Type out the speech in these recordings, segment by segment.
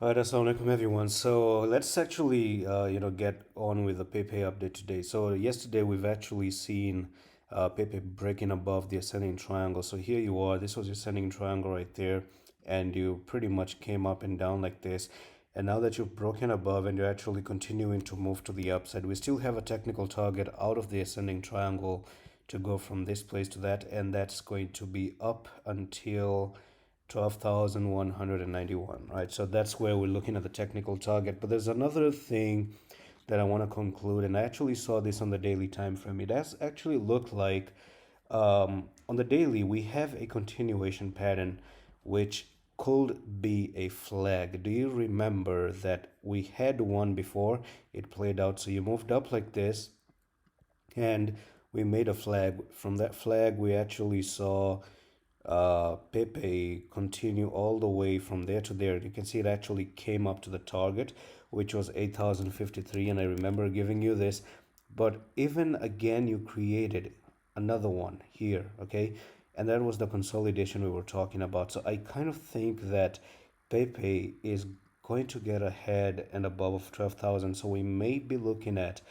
Alright, assalamualaikum everyone. So let's actually get on with the Pepe update today. So yesterday we've actually seen Pepe breaking above the ascending triangle. So here you are. This was your ascending triangle right there, and you pretty much came up and down like this. And now that you've broken above and you're actually continuing to move to the upside, we still have a technical target out of the ascending triangle to go from this place to that, and that's going to be up until 12,191, right? So that's where we're looking at the technical target. But there's another thing that I want to conclude, and I actually saw this on the daily time frame. It does actually look like on the daily we have a continuation pattern which could be a flag. Do you remember that we had one before it played out? So you moved up like this and we made a flag. From that flag we actually saw Pepe continue all the way from there to there. You can see it actually came up to the target, which was 8,053, and I remember giving you this. But even again, you created another one here, okay? And that was the consolidation we were talking about. So I kind of think that Pepe is going to get ahead and above of 12,000. So we may be looking at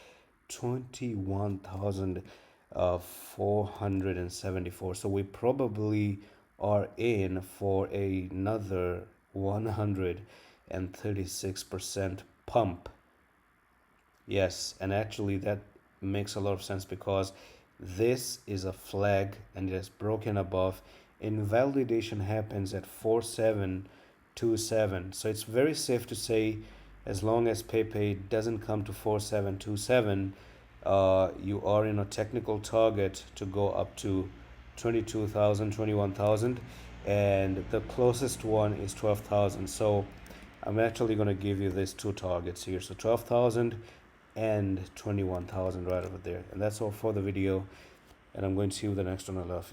21,474. So we probably are in for another 136% pump. Yes, and actually that makes a lot of sense because this is a flag and it is broken above. Invalidation happens at 4727. So it's very safe to say as long as Pepe doesn't come to 4727, you are in a technical target to go up to 22,000, 21,000, and the closest one is 12,000. So I'm actually going to give you these two targets here. So 12,000 and 21,000 right over there. And that's all for the video. And I'm going to see you with the next one. I love you.